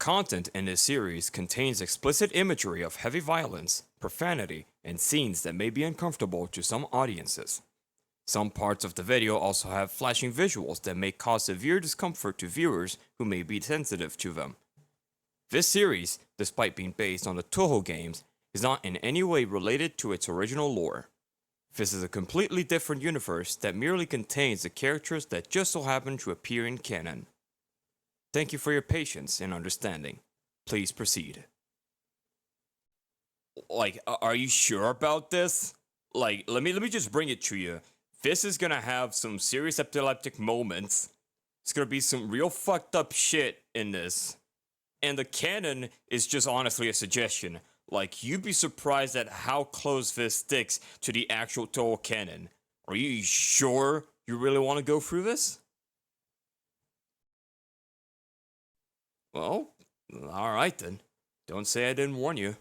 content in this series contains explicit imagery of heavy violence, profanity, and scenes that may be uncomfortable to some audiences. Some parts of the video also have flashing visuals that may cause severe discomfort to viewers who may be sensitive to them. This series, despite being based on the Touhou games, is not in any way related to its original lore. This is a completely different universe that merely contains the characters that just so happen to appear in canon. Thank you for your patience and understanding. Please proceed. Are you sure about this? Let me just bring it to you. This is gonna have some serious epileptic moments. It's gonna be some real fucked up shit in this. And the canon is just honestly a suggestion. You'd be surprised at how close this sticks to the actual Touhou canon. Are you sure you really want to go through this? Well, alright then. Don't say I didn't warn you.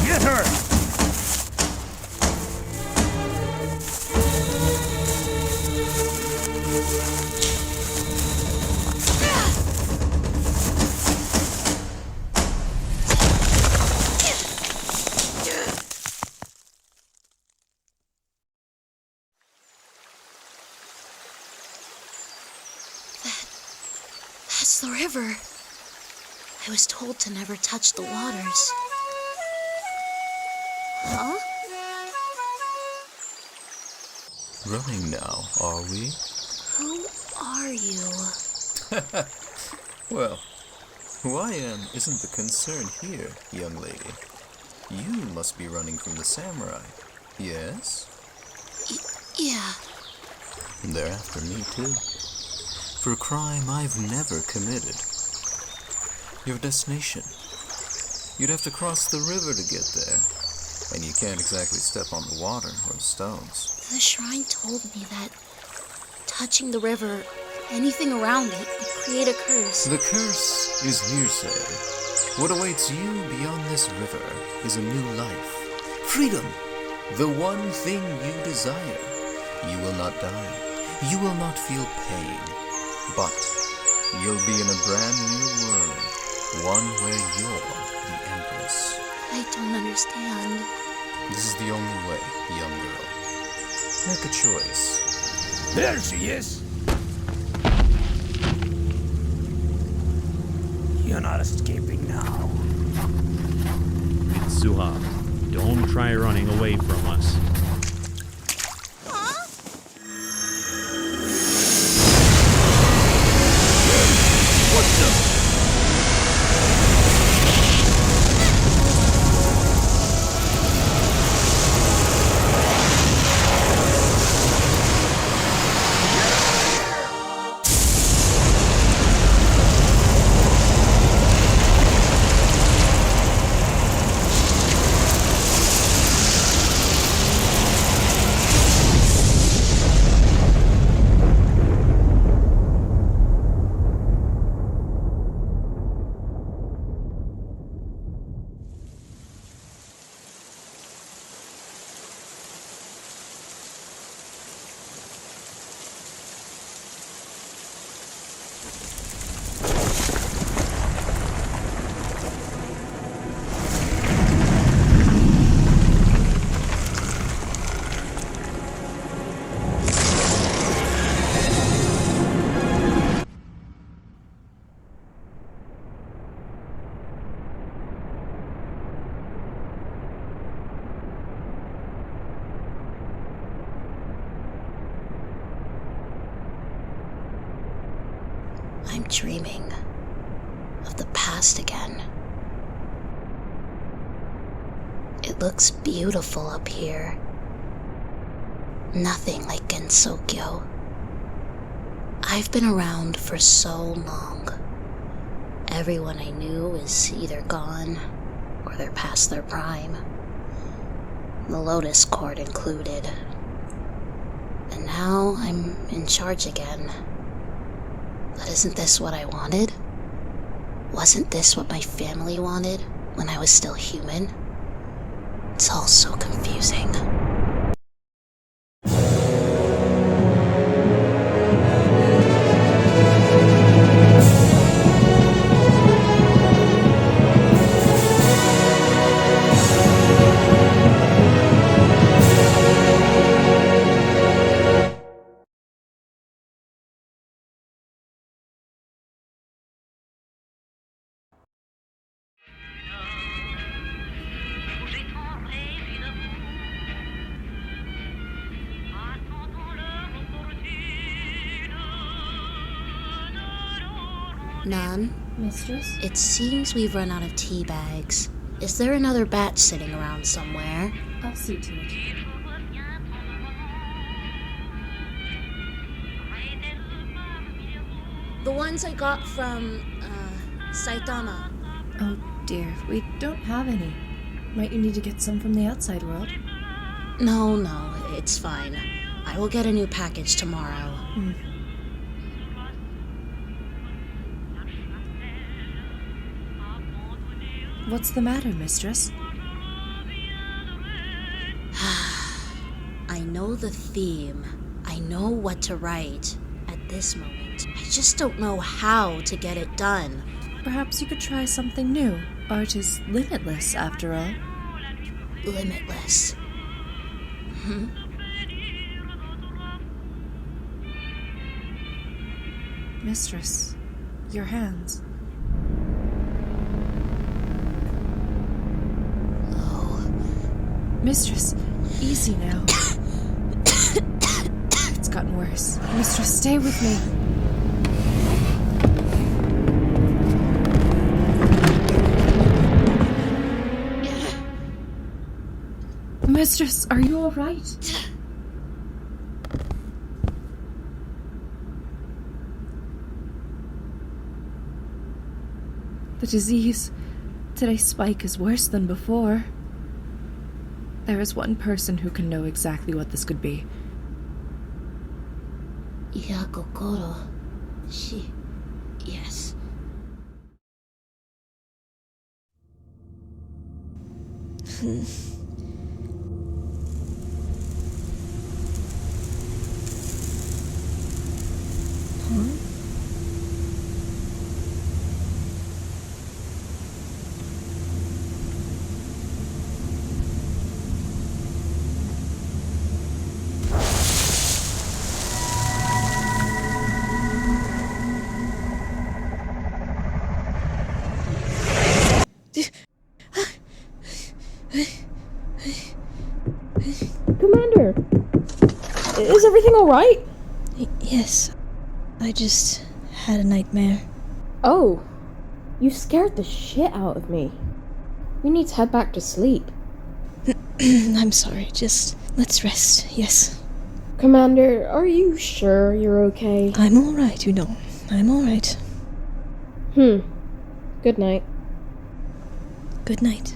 Get her! That's the river. I was told to never touch the waters. Huh? Running now, are we? Who are you? Well, who I am isn't the concern here, young lady. You must be running from the samurai, yes? Yeah. They're after me, too. For a crime I've never committed. Your destination. You'd have to cross the river to get there. And you can't exactly step on the water or the stones. The shrine told me that touching the river, anything around it, would create a curse. The curse is hearsay. What awaits you beyond this river is a new life. Freedom! The one thing you desire. You will not die. You will not feel pain. But you'll be in a brand new world. One where you're the Empress. I don't understand. This is the only way, young girl. Make a choice. There she is! You're not escaping now. Mitsuha, don't try running away from us. What the? I'm dreaming of the past again. It looks beautiful up here. Nothing like Gensokyo. I've been around for so long. Everyone I knew is either gone or they're past their prime. The Lotus Court included. And now I'm in charge again. But isn't this what I wanted? Wasn't this what my family wanted when I was still human? It's all so confusing. Nan? Mistress? It seems we've run out of tea bags. Is there another batch sitting around somewhere? I'll see to it. The ones I got from, Saitama. Oh dear, we don't have any. Might you need to get some from the outside world? No, it's fine. I will get a new package tomorrow. What's the matter, mistress? I know the theme. I know what to write. At this moment, I just don't know how to get it done. Perhaps you could try something new. Art is limitless, after all. Limitless. Mistress, your hands. Mistress, easy now. It's gotten worse. Mistress, stay with me. Mistress, are you all right? The disease today's spike is worse than before. There is one person who can know exactly what this could be. Yakokoro. Yes. Commander! Is everything alright? Yes. I just had a nightmare. Oh. You scared the shit out of me. We need to head back to sleep. I'm sorry, just let's rest, yes. Commander, are you sure you're okay? I'm alright, you know. I'm alright. Good night. Good night.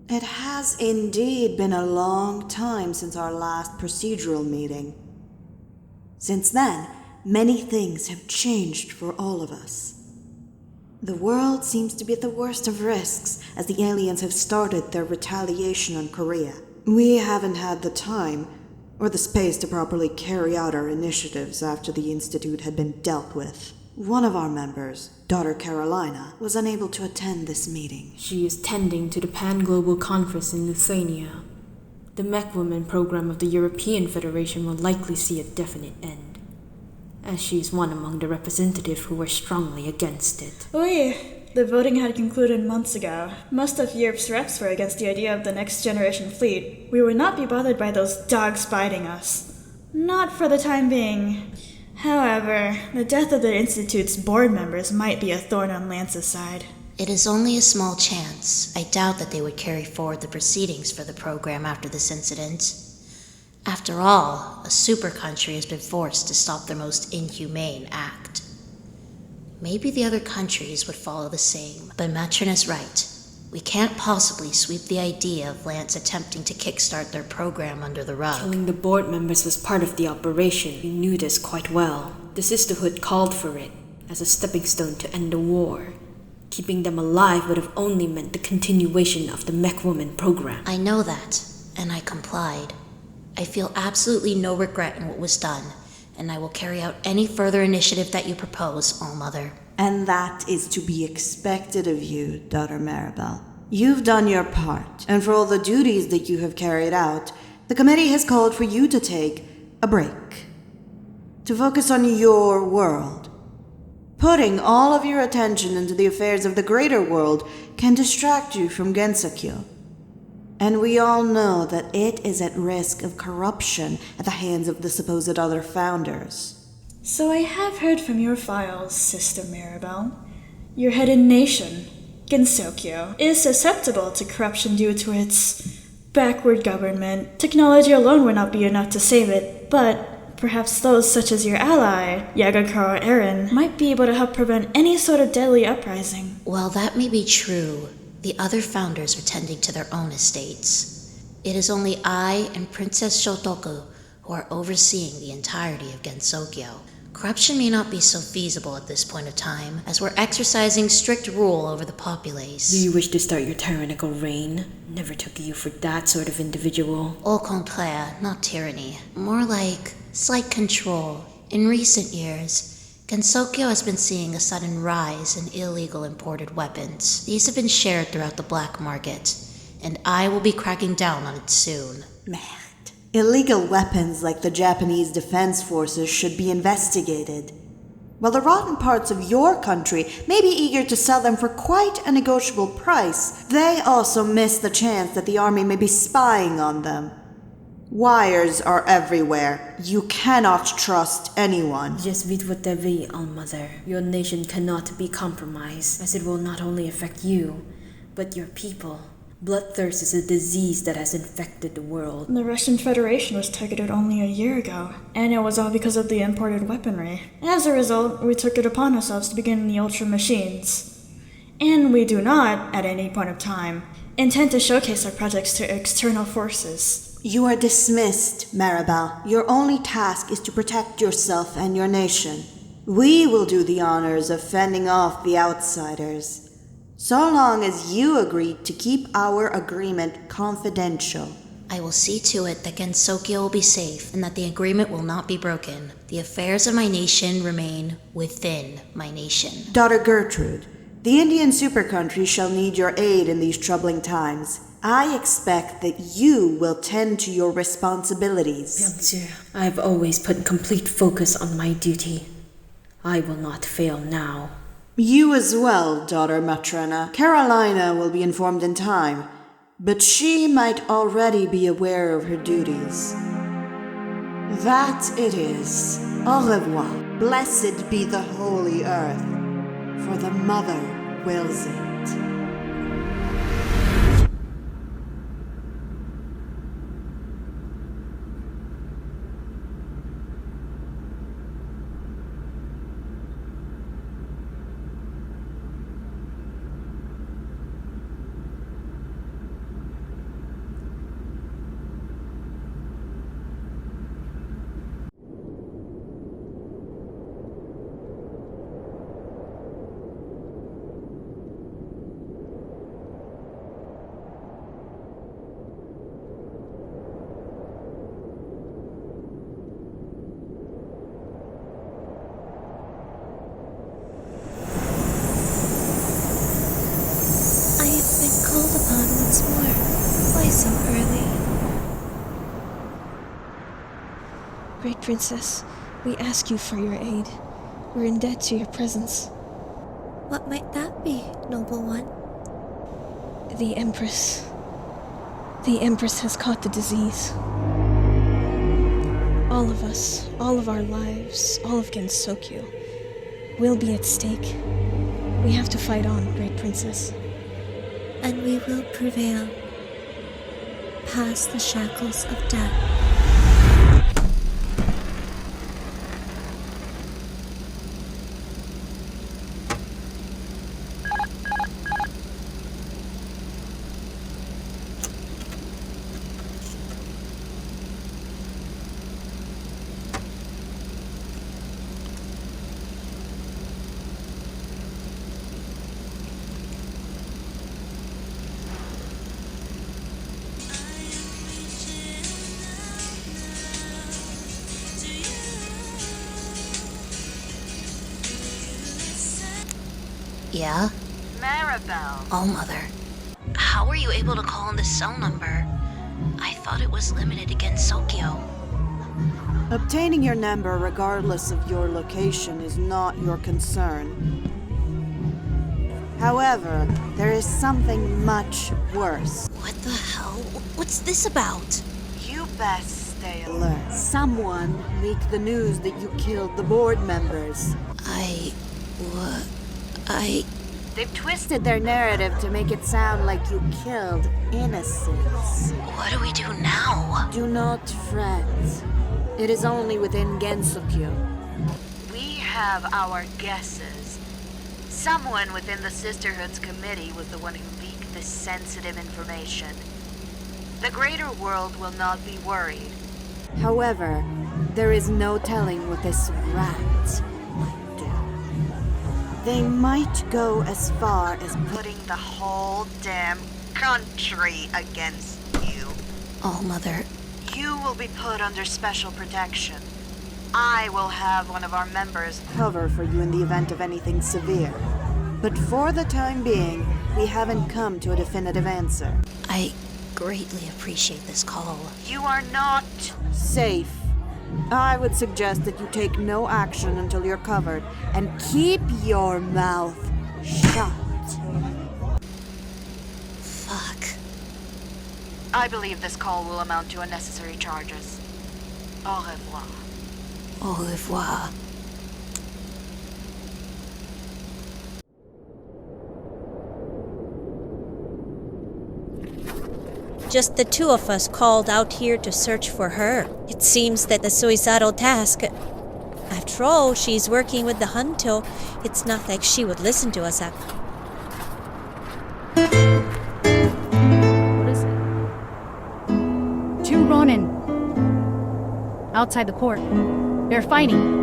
It has indeed been a long time since our last procedural meeting. Since then, many things have changed for all of us. The world seems to be at the worst of risks as the aliens have started their retaliation on Korea. We haven't had the time or the space to properly carry out our initiatives after the Institute had been dealt with. One of our members, daughter Carolina, was unable to attend this meeting. She is tending to the Pan-Global Conference in Lithuania. The Mech Women program of the European Federation will likely see a definite end, as she is one among the representatives who were strongly against it. The voting had concluded months ago. Most of Europe's reps were against the idea of the next generation fleet. We would not be bothered by those dogs biting us. Not for the time being. However, the death of the Institute's board members might be a thorn on Lance's side. It is only a small chance. I doubt that they would carry forward the proceedings for the program after this incident. After all, a super country has been forced to stop their most inhumane act. Maybe the other countries would follow the same, but Matron is right. We can't possibly sweep the idea of Lance attempting to kickstart their program under the rug. Killing the board members was part of the operation. We knew this quite well. The sisterhood called for it as a stepping stone to end the war. Keeping them alive would have only meant the continuation of the Mech Woman program. I know that, and I complied. I feel absolutely no regret in what was done, and I will carry out any further initiative that you propose, All-Mother. And that is to be expected of you, daughter Maribel. You've done your part, and for all the duties that you have carried out, the committee has called for you to take a break. To focus on your world. Putting all of your attention into the affairs of the greater world can distract you from Gensokyo. And we all know that it is at risk of corruption at the hands of the supposed other founders. So I have heard from your files, Sister Maribel. Your hidden nation, Gensokyo, is susceptible to corruption due to its backward government. Technology alone would not be enough to save it, but perhaps those such as your ally, Yagakaro Eren, might be able to help prevent any sort of deadly uprising. While that may be true, the other founders are tending to their own estates. It is only I and Princess Shotoku who are overseeing the entirety of Gensokyo. Corruption may not be so feasible at this point of time, as we're exercising strict rule over the populace. Do you wish to start your tyrannical reign? Never took you for that sort of individual. Au contraire, not tyranny. More like slight control. In recent years, Gensokyo has been seeing a sudden rise in illegal imported weapons. These have been shared throughout the black market, and I will be cracking down on it soon. Merde. Illegal weapons like the Japanese Defense Forces should be investigated. While the rotten parts of your country may be eager to sell them for quite a negotiable price, they also miss the chance that the army may be spying on them. Wires are everywhere. You cannot trust anyone. Je suis votre vie, All-Mother. Your nation cannot be compromised, as it will not only affect you, but your people. Bloodthirst is a disease that has infected the world. The Russian Federation was targeted only a year ago, and it was all because of the imported weaponry. As a result, we took it upon ourselves to begin the Ultra Machines. And we do not, at any point of time, intend to showcase our projects to external forces. You are dismissed, Maribel. Your only task is to protect yourself and your nation. We will do the honors of fending off the outsiders. So long as you agree to keep our agreement confidential. I will see to it that Gensokyo will be safe and that the agreement will not be broken. The affairs of my nation remain within my nation. Daughter Gertrude, the Indian supercountry shall need your aid in these troubling times. I expect that you will tend to your responsibilities. Byung-Ju, I have always put complete focus on my duty. I will not fail now. You as well, daughter Matrena. Carolina will be informed in time, but she might already be aware of her duties. That it is. Au revoir. Blessed be the holy earth, for the mother wills it. So early. Great Princess, we ask you for your aid. We're in debt to your presence. What might that be, noble one? The Empress. The Empress has caught the disease. All of us, all of our lives, all of Gensokyo will be at stake. We have to fight on, Great Princess. And we will prevail. Past the shackles of death. Yeah? Maribel. Oh, Mother. How were you able to call on this cell number? I thought it was limited to Gensokyo. Obtaining your number regardless of your location is not your concern. However, there is something much worse. What the hell? What's this about? You best stay alert. Someone leaked the news that you killed the board members. They've twisted their narrative to make it sound like you killed innocents. What do we do now? Do not fret. It is only within Gensokyo. We have our guesses. Someone within the Sisterhood's committee was the one who leaked this sensitive information. The greater world will not be worried. However, there is no telling what this rat might do. They might go as far as putting the whole damn country against you. Oh, Mother. You will be put under special protection. I will have one of our members cover for you in the event of anything severe. But for the time being, we haven't come to a definitive answer. I greatly appreciate this call. You are not safe. I would suggest that you take no action until you're covered, and keep your mouth shut. Fuck. I believe this call will amount to unnecessary charges. Au revoir. Au revoir. Just the two of us called out here to search for her. It seems that the suicidal task... After all, she's working with the Hunto. It's not like she would listen to us. What is it? 2 Ronin. Outside the court. They're fighting.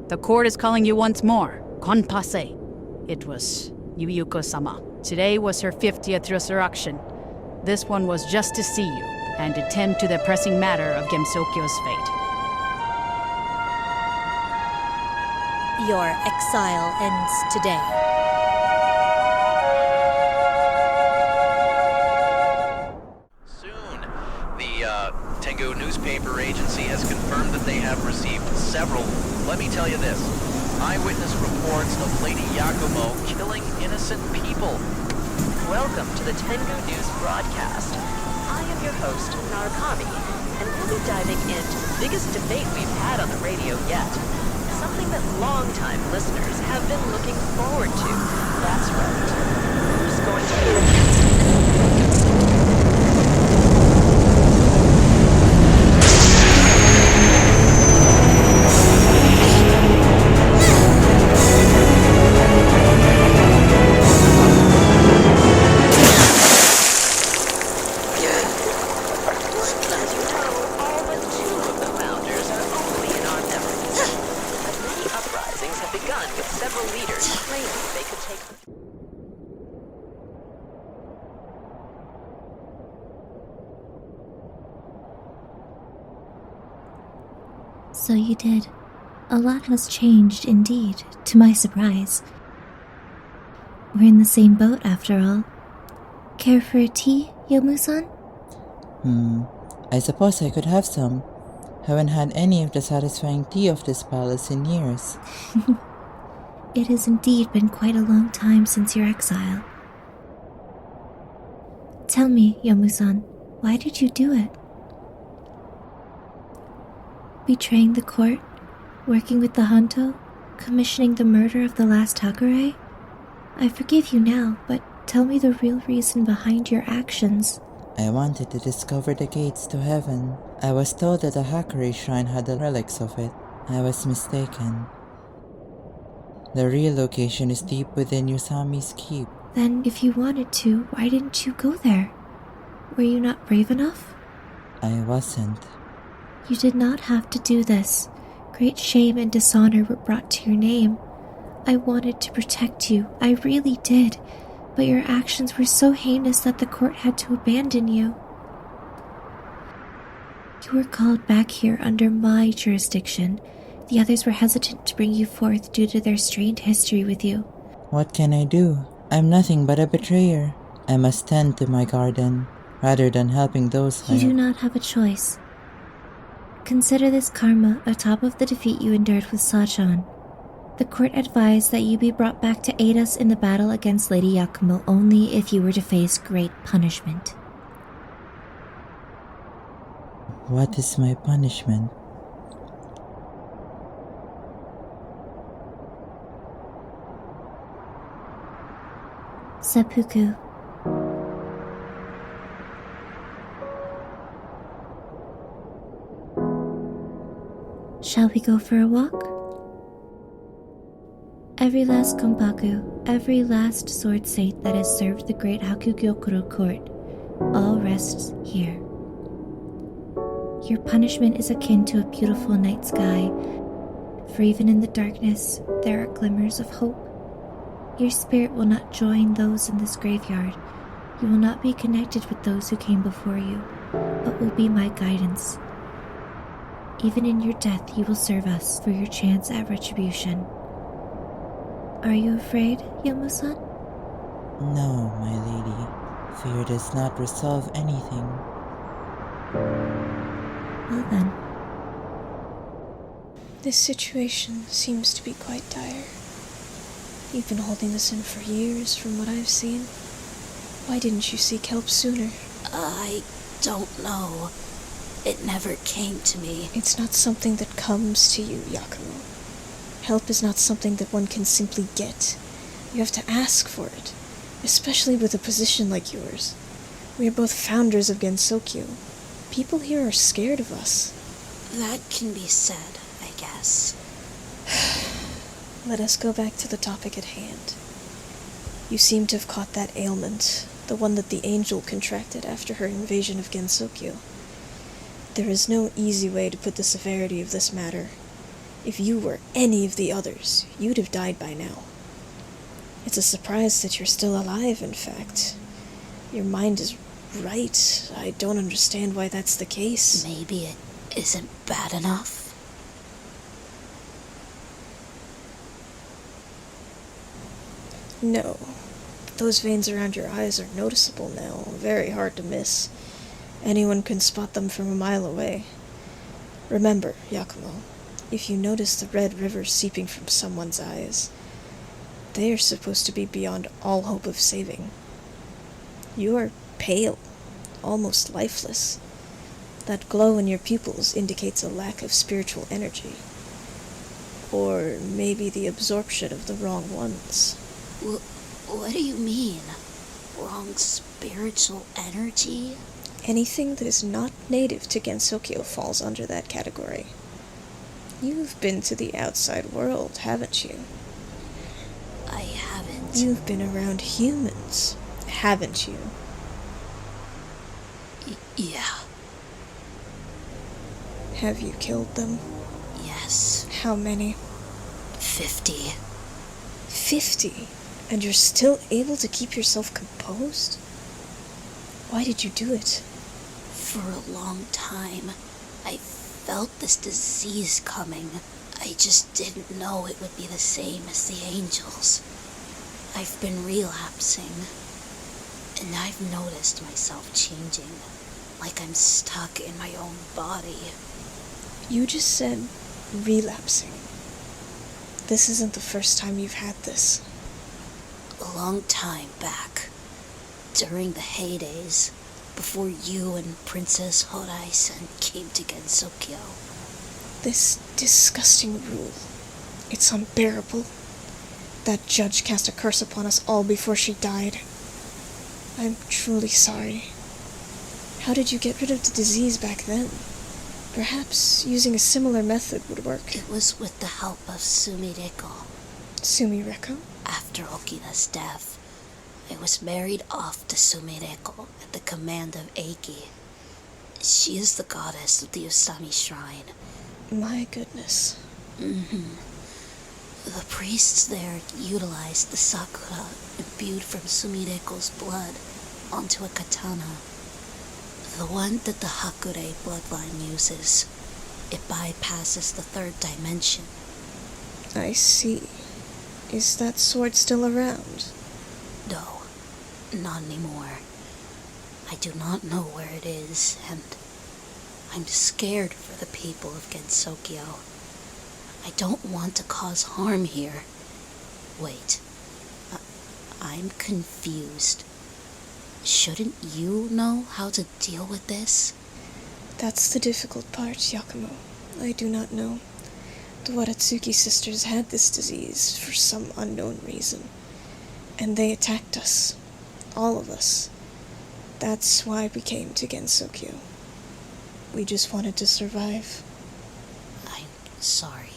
The court is calling you once more. Konpase. It was Yuyuko-sama. Today was her 50th resurrection. This one was just to see you and attend to the pressing matter of Gensokyo's fate. Your exile ends today. Soon, the Tengu newspaper agency has confirmed that they have received several, let me tell you this, eyewitness reports of Lady Yakumo killing innocent people. Welcome to the Tengu News broadcast. I am your host, Narukami, and we'll be diving into the biggest debate we've had on the radio yet. Something that longtime listeners have been looking forward to. That's right. Who's going to be... So you did. A lot has changed indeed, to my surprise. We're in the same boat after all. Care for a tea, Yomu-san? I suppose I could have some. Haven't had any of the satisfying tea of this palace in years. It has indeed been quite a long time since your exile. Tell me, Yomu-san, why did you do it? Betraying the court, working with the Hanto, commissioning the murder of the last Hakurei? I forgive you now, but tell me the real reason behind your actions. I wanted to discover the gates to heaven. I was told that the Hakurei shrine had the relics of it. I was mistaken. The real location is deep within Yusami's keep. Then, if you wanted to, why didn't you go there? Were you not brave enough? I wasn't. You did not have to do this. Great shame and dishonor were brought to your name. I wanted to protect you, I really did, but your actions were so heinous that the court had to abandon you. You were called back here under my jurisdiction. The others were hesitant to bring you forth due to their strained history with you. What can I do? I'm nothing but a betrayer. I must tend to my garden, rather than helping those You do not have a choice. Consider this karma atop of the defeat you endured with Sachan. The court advised that you be brought back to aid us in the battle against Lady Yakumo only if you were to face great punishment. What is my punishment? Seppuku. Shall we go for a walk? Every last kompaku, every last sword saint that has served the great Hakugyokuro court, all rests here. Your punishment is akin to a beautiful night sky, for even in the darkness, there are glimmers of hope. Your spirit will not join those in this graveyard. You will not be connected with those who came before you, but will be my guidance. Even in your death, you will serve us for your chance at retribution. Are you afraid, Yomu-san? No, my lady. Fear does not resolve anything. Well then. This situation seems to be quite dire. You've been holding this in for years, from what I've seen. Why didn't you seek help sooner? I don't know. It never came to me. It's not something that comes to you, Yakumo. Help is not something that one can simply get. You have to ask for it, especially with a position like yours. We are both founders of Gensokyo. People here are scared of us. That can be said, I guess. Let us go back to the topic at hand. You seem to have caught that ailment, the one that the angel contracted after her invasion of Gensokyo. There is no easy way to put the severity of this matter. If you were any of the others, you'd have died by now. It's a surprise that you're still alive, in fact. Your mind is right. I don't understand why that's the case. Maybe it isn't bad enough. No. Those veins around your eyes are noticeable now, very hard to miss. Anyone can spot them from a mile away. Remember, Yakumo, if you notice the red river seeping from someone's eyes, they are supposed to be beyond all hope of saving. You are pale, almost lifeless. That glow in your pupils indicates a lack of spiritual energy. Or maybe the absorption of the wrong ones. What do you mean? Wrong spiritual energy? Anything that is not native to Gensokyo falls under that category. You've been to the outside world, haven't you? I haven't. You've been around humans, haven't you? Yeah. Have you killed them? Yes. How many? 50. 50? And you're still able to keep yourself composed? Why did you do it? For a long time, I felt this disease coming. I just didn't know it would be the same as the angels. I've been relapsing, and I've noticed myself changing, like I'm stuck in my own body. You just said relapsing. This isn't the first time you've had this. A long time back, During the heydays, before you and Princess Horai-sen came to Gensokyo. This disgusting rule. It's unbearable. That judge cast a curse upon us all before she died. I'm truly sorry. How did you get rid of the disease back then? Perhaps using a similar method would work. It was with the help of Sumireko. Sumireko? After Okina's death, I was married off to Sumireko at the command of Eiki. She is the goddess of the Usami Shrine. My goodness. The priests there utilized the sakura imbued from Sumireko's blood onto a katana. The one that the Hakure bloodline uses. It bypasses the third dimension. I see. Is that sword still around? No, not anymore. I do not know where it is, and I'm scared for the people of Gensokyo. I don't want to cause harm here. Wait, I'm confused. Shouldn't you know how to deal with this? That's the difficult part, Yakumo. I do not know. The Waratsuki sisters had this disease for some unknown reason. And they attacked us. All of us. That's why we came to Gensokyo. We just wanted to survive. I'm sorry.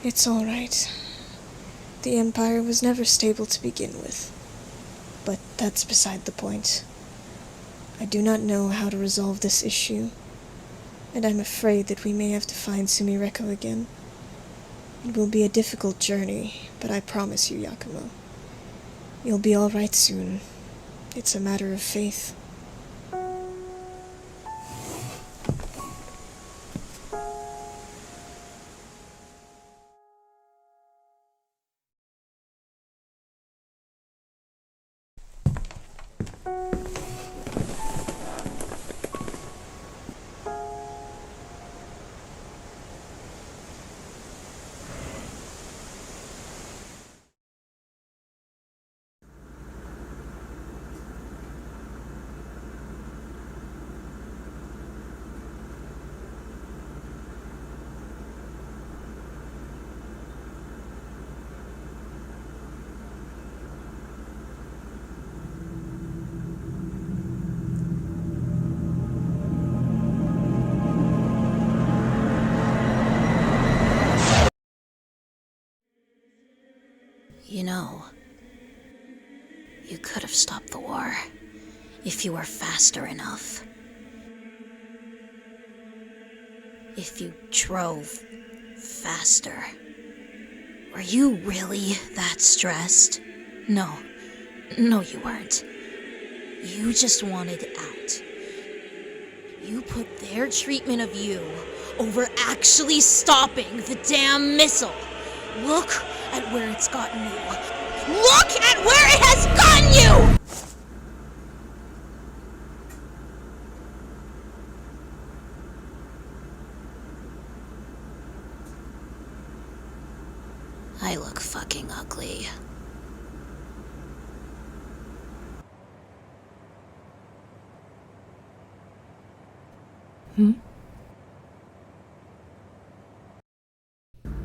It's all right. The Empire was never stable to begin with. But that's beside the point. I do not know how to resolve this issue, and I'm afraid that we may have to find Sumireko again. It will be a difficult journey, but I promise you, Yakumo, you'll be all right soon. It's a matter of faith. You know, you could have stopped the war if you were faster enough. If you drove faster. Were you really that stressed? No, you weren't. You just wanted out. You put their treatment of you over actually stopping the damn missile. Look at where it's gotten you. Look at where it has gotten you! I look fucking ugly.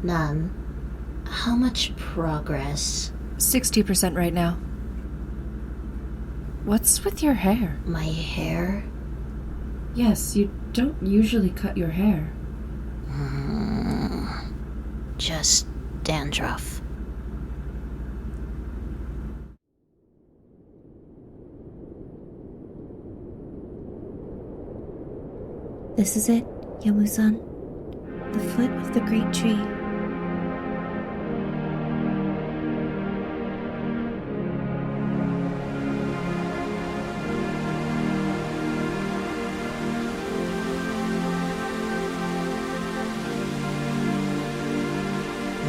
Nan, how much progress? 60% right now. What's with your hair? My hair? Yes, you don't usually cut your hair. Just dandruff. This is it, Yamu-san. The foot of the great tree.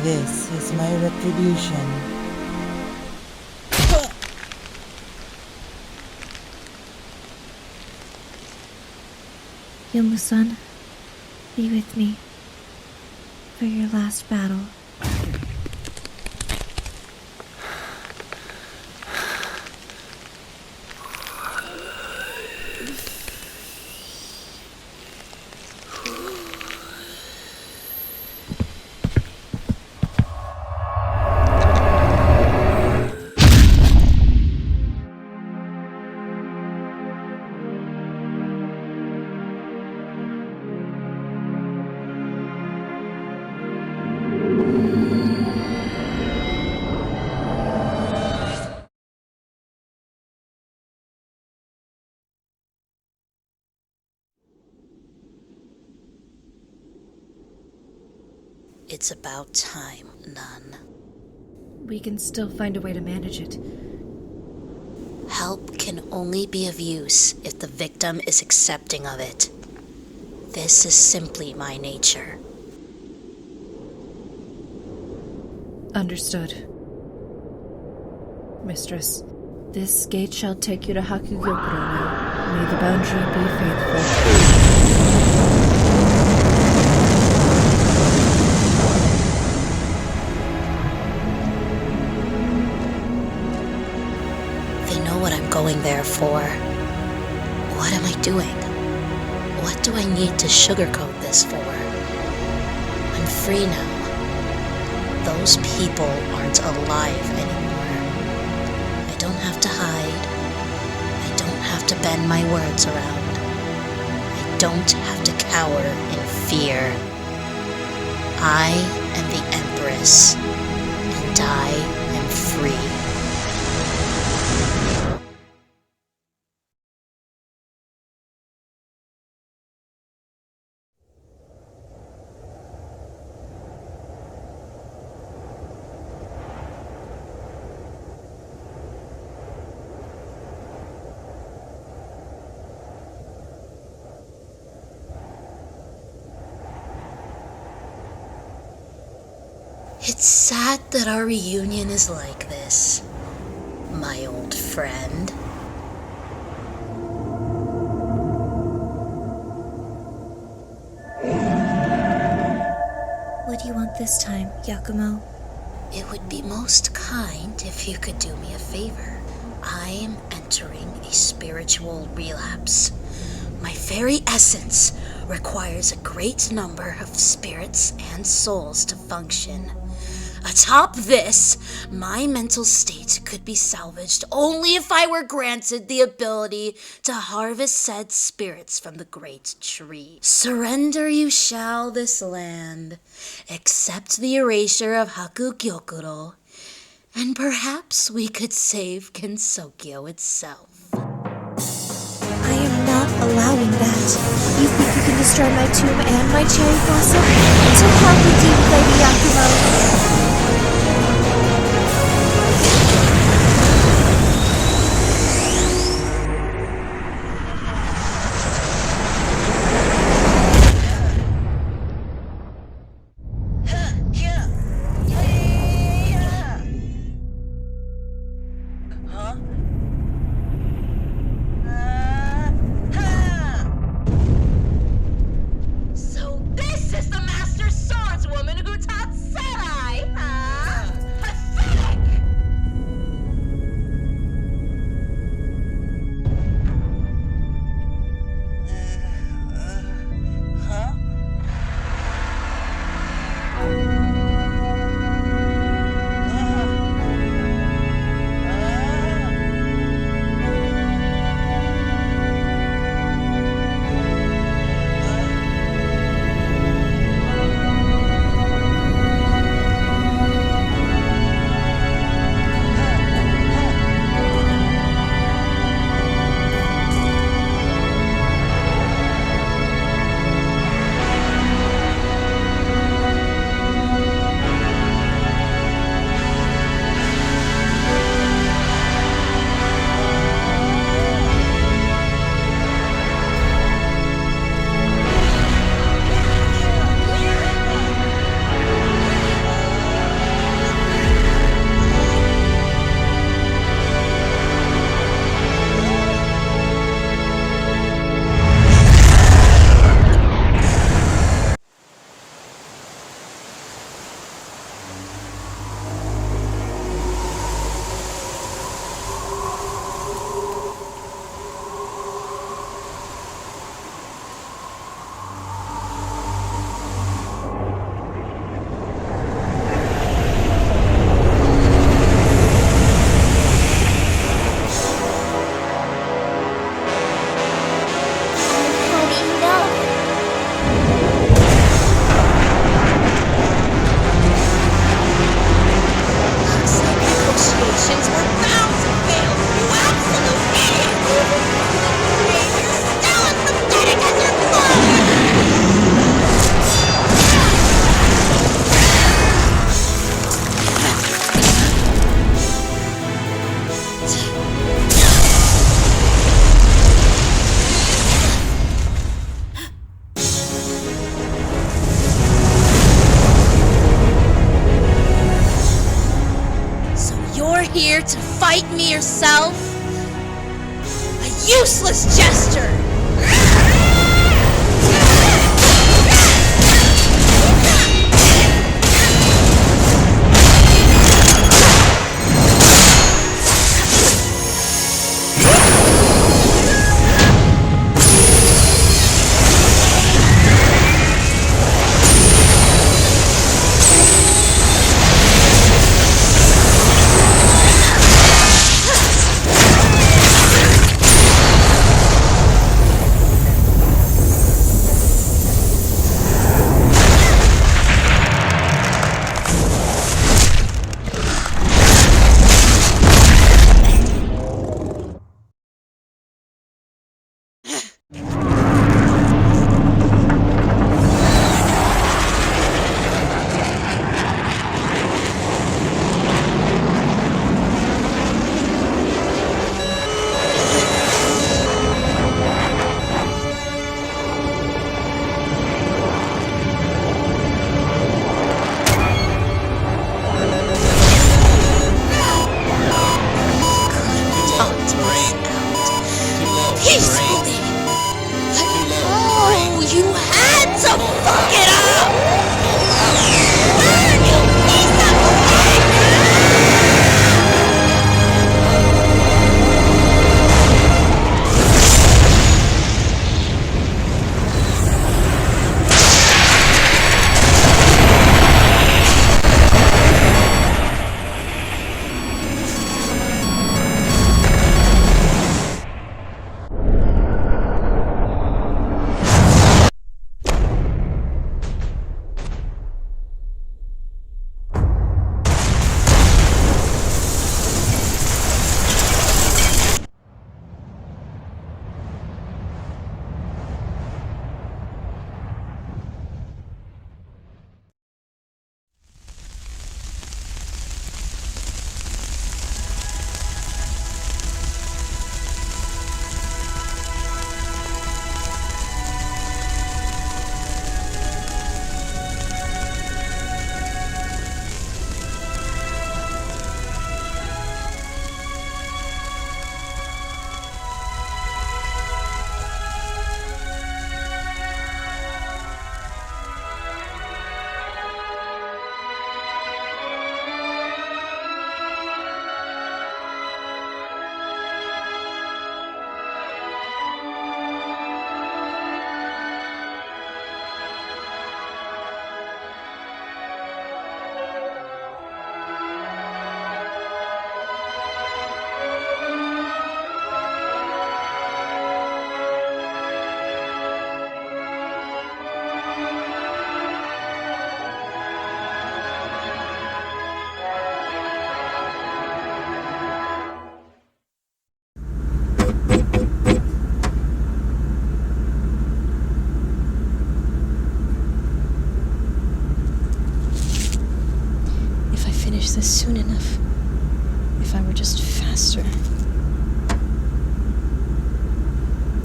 This is my retribution. Yamu-san, be with me for your last battle. It's about time, Nun. We can still find a way to manage it. Help can only be of use if the victim is accepting of it. This is simply my nature. Understood. Mistress, this gate shall take you to Hakugyokuro now. May the boundary be faithful. They know what I'm going there for. What am I doing? What do I need to sugarcoat this for? I'm free now. Those people aren't alive anymore. I don't have to hide. I don't have to bend my words around. I don't have to cower in fear. I am the Empress, and I am free. It's sad that our reunion is like this, my old friend. What do you want this time, Yakumo? It would be most kind if you could do me a favor. I am entering a spiritual relapse. My very essence requires a great number of spirits and souls to function. Atop this, my mental state could be salvaged only if I were granted the ability to harvest said spirits from the great tree. Surrender you shall this land, accept the erasure of Hakugyokuro, and perhaps we could save Gensokyo itself. I am not allowing that. You think you can destroy my tomb and my cherry blossom? To hell with you, Lady Yakumo! So this is the master swordswoman who taught Senai, huh? fight me yourself? A useless jester! this soon enough. If I were just faster.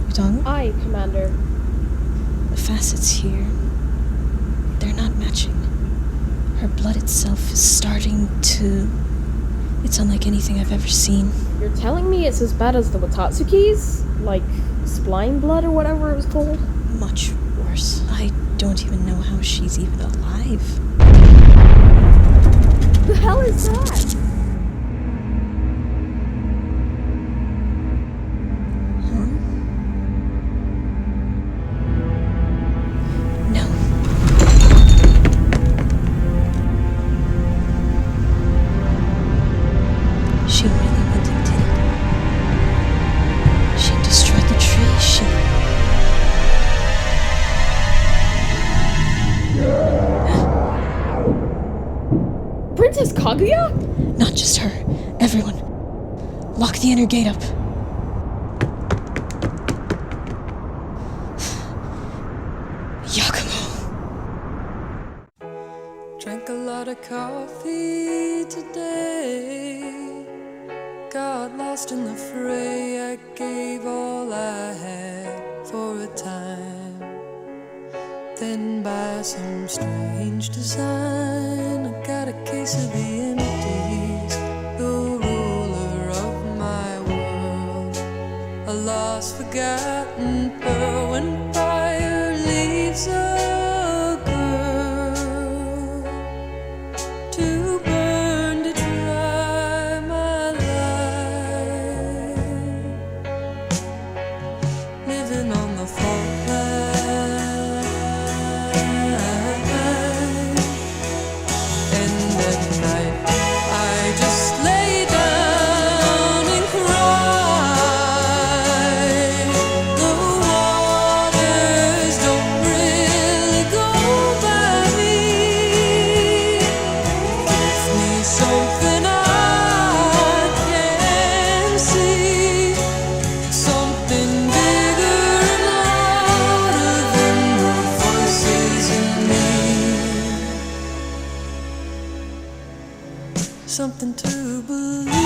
Yudong? Aye, Commander. The facets here, they're not matching. Her blood itself is starting to... It's unlike anything I've ever seen. You're telling me it's as bad as the Watatsuki's? Like, spline blood or whatever it was called? Much worse. I don't even know how she's even alive. The hell is that? Kaguya? Not just her. Everyone. Lock the inner gate up. Yakumo. Drank a lot of coffee today. Got lost in the fray. I gave all I had for a time. Then by some strange design, I got a case of the empties, the roller forgotten pearl when fire leaves a girl to burn to dry my life, living on the fault line, and at night I just lay down and cry. The waters don't really go by me. Give me something I can see, something bigger and louder than the voices in me. Something to believe